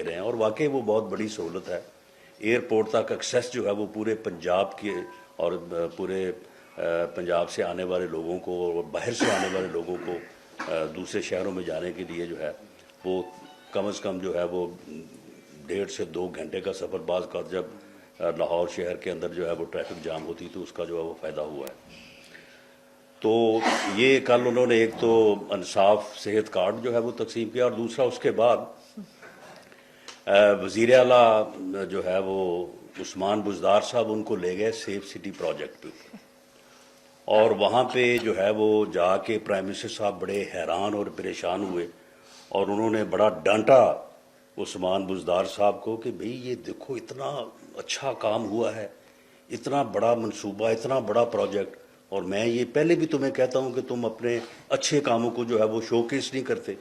رہے ہیں، اور واقعی وہ بہت بڑی سہولت ہے۔ ایئرپورٹ تک ایکسیس جو ہے وہ پورے پنجاب کے اور پورے پنجاب سے آنے والے لوگوں کو اور باہر سے آنے والے لوگوں کو دوسرے شہروں میں جانے کے لیے جو ہے وہ کم از کم جو ہے وہ 1.5 سے 2 گھنٹے کا سفر، بعض کا جب لاہور شہر کے اندر جو ہے وہ ٹریفک جام ہوتی تو اس کا جو ہے وہ فائدہ ہوا ہے۔ تو یہ کل انہوں نے ایک تو انصاف صحت کارڈ جو ہے وہ تقسیم کیا، اور دوسرا اس کے بعد وزیر اعلیٰ جو ہے وہ عثمان بزدار صاحب ان کو لے گئے سیف سٹی پروجیکٹ پہ، اور وہاں پہ جو ہے وہ جا کے پرائم منسٹر صاحب بڑے حیران اور پریشان ہوئے، اور انہوں نے بڑا ڈانٹا عثمان بزدار صاحب کو کہ بھئی یہ دیکھو اتنا اچھا کام ہوا ہے، اتنا بڑا منصوبہ، اتنا بڑا پروجیکٹ، اور میں یہ پہلے بھی تمہیں کہتا ہوں کہ تم اپنے اچھے کاموں کو جو ہے وہ شو کیس نہیں کرتے،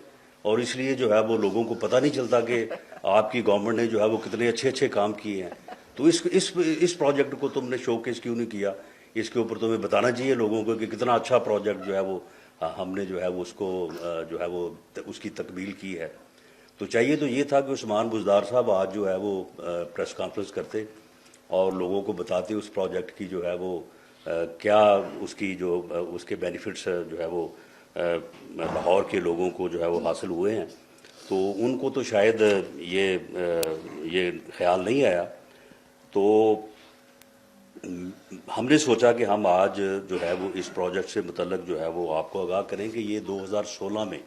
اور اس لیے جو ہے وہ لوگوں کو پتہ نہیں چلتا کہ آپ کی گورنمنٹ نے جو ہے وہ کتنے اچھے اچھے کام کیے ہیں۔ تو اس پروجیکٹ کو تم نے شو کیس کیوں نہیں کیا؟ اس کے اوپر تمہیں بتانا چاہیے لوگوں کو کہ کتنا اچھا پروجیکٹ جو ہے وہ ہم نے جو ہے وہ اس کو جو ہے وہ اس کی تکمیل کی ہے۔ تو چاہیے تو یہ تھا کہ عثمان بزدار صاحب آج جو ہے وہ پریس کانفرنس کرتے اور لوگوں کو بتاتے اس پروجیکٹ کی جو ہے وہ کیا اس کی جو اس کے بینیفٹس جو ہے وہ لاہور کے لوگوں کو جو ہے وہ حاصل ہوئے ہیں۔ تو ان کو تو شاید یہ خیال نہیں آیا، تو ہم نے سوچا کہ ہم آج جو ہے وہ اس پروجیکٹ سے متعلق جو ہے وہ آپ کو آگاہ کریں کہ یہ 2016 میں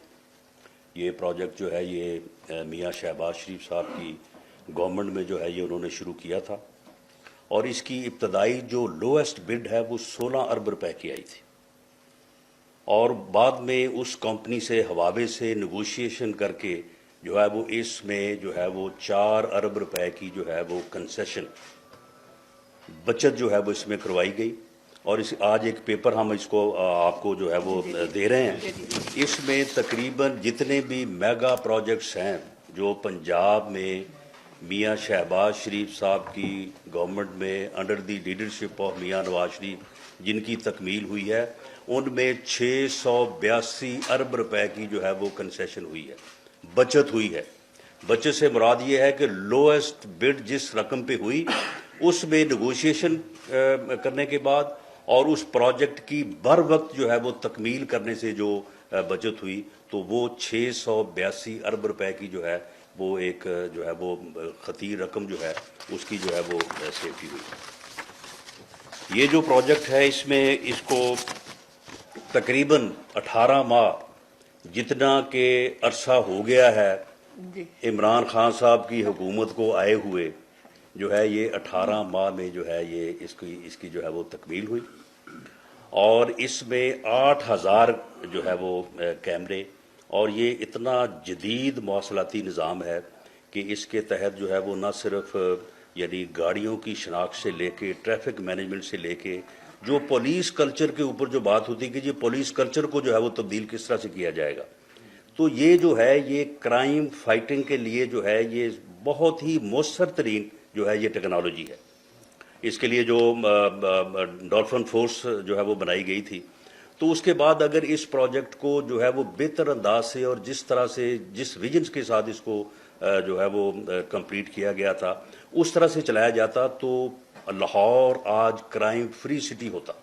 یہ پروجیکٹ جو ہے یہ میاں شہباز شریف صاحب کی گورنمنٹ میں جو ہے یہ انہوں نے شروع کیا تھا، اور اس کی ابتدائی جو لویسٹ بڈ ہے وہ 16 ارب روپے کی آئی تھی، اور بعد میں اس کمپنی سے حوالے سے نیگوشیشن کر کے جو ہے وہ اس میں جو ہے وہ 4 ارب روپے کی جو ہے وہ کنسیشن بچت جو ہے وہ اس میں کروائی گئی، اور آج ایک پیپر ہم اس کو آپ کو جو ہے وہ دے رہے ہیں۔ اس میں تقریباً جتنے بھی میگا پروجیکٹس ہیں جو پنجاب میں میاں شہباز شریف صاحب کی گورنمنٹ میں under the leadership of Mian Nawaz Sharif جن کی تکمیل ہوئی ہے، ان میں 682 ارب روپے کی جو ہے وہ کنسیشن ہوئی ہے، بچت ہوئی ہے۔ بچت سے مراد یہ ہے کہ لویسٹ بڈ جس رقم پہ ہوئی اس میں نیگوشیشن کرنے کے بعد اور اس پروجیکٹ کی بر وقت جو ہے وہ تکمیل کرنے سے جو بچت ہوئی، تو وہ 682 ارب روپے کی جو ہے وہ ایک جو ہے وہ خطیر رقم جو ہے اس کی جو ہے وہ سیفٹی ہوئی۔ یہ جو پروجیکٹ ہے اس میں اس کو تقریباً 18 ماہ جتنا کہ عرصہ ہو گیا ہے عمران خان صاحب کی حکومت کو آئے ہوئے، جو ہے یہ 18 ماہ میں جو ہے یہ اس کی جو ہے وہ تکمیل ہوئی، اور اس میں 8000 جو ہے وہ کیمرے، اور یہ اتنا جدید مواصلاتی نظام ہے کہ اس کے تحت جو ہے وہ نہ صرف یعنی گاڑیوں کی شناخت سے لے کے ٹریفک مینجمنٹ سے لے کے جو پولیس کلچر کے اوپر جو بات ہوتی ہے کہ یہ پولیس کلچر کو جو ہے وہ تبدیل کس طرح سے کیا جائے گا، تو یہ جو ہے یہ کرائم فائٹنگ کے لیے جو ہے یہ بہت ہی مؤثر ترین جو ہے یہ ٹیکنالوجی ہے۔ اس کے لیے جو ڈولفن فورس جو ہے وہ بنائی گئی تھی، تو اس کے بعد اگر اس پروجیکٹ کو جو ہے وہ بہتر انداز سے اور جس طرح سے جس ویژنس کے ساتھ اس کو جو ہے وہ کمپلیٹ کیا گیا تھا اس طرح سے چلایا جاتا تو لاہور آج کرائم فری سٹی ہوتا،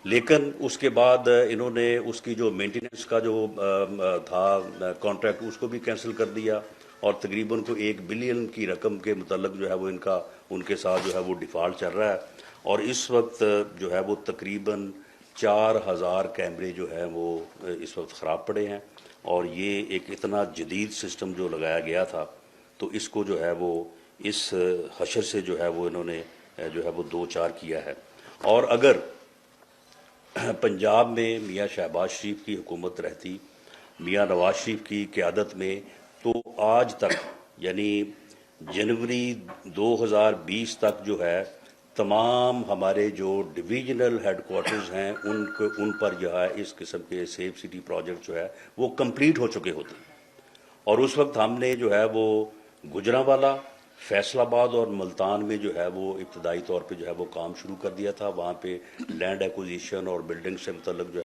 لیکن اس کے بعد انہوں نے اس کی جو مینٹیننس کا جو تھا کانٹریکٹ اس کو بھی کینسل کر دیا، اور تقریباً کو 1 بلین کی رقم کے متعلق جو ہے وہ ان کے ساتھ جو ہے وہ ڈیفالٹ چل رہا ہے، اور اس وقت جو ہے وہ تقریباً 4000 کیمرے جو ہیں وہ اس وقت خراب پڑے ہیں، اور یہ ایک اتنا جدید سسٹم جو لگایا گیا تھا تو اس کو جو ہے وہ اس حشر سے جو ہے وہ انہوں نے جو ہے وہ 2-4 کیا ہے۔ اور اگر پنجاب میں میاں شہباز شریف کی حکومت رہتی میاں نواز شریف کی قیادت میں، تو آج تک یعنی جنوری 2020 تک جو ہے تمام ہمارے جو ڈویژنل ہیڈ کوارٹرز ہیں ان پر جو ہے اس قسم کے سیف سٹی پروجیکٹ جو ہے وہ کمپلیٹ ہو چکے ہوتے، اور اس وقت ہم نے جو ہے وہ گجرانوالہ، فیصل آباد اور ملتان میں جو ہے وہ ابتدائی طور پہ جو ہے وہ کام شروع کر دیا تھا، وہاں پہ لینڈ ایکوزیشن اور بلڈنگ سے متعلق جو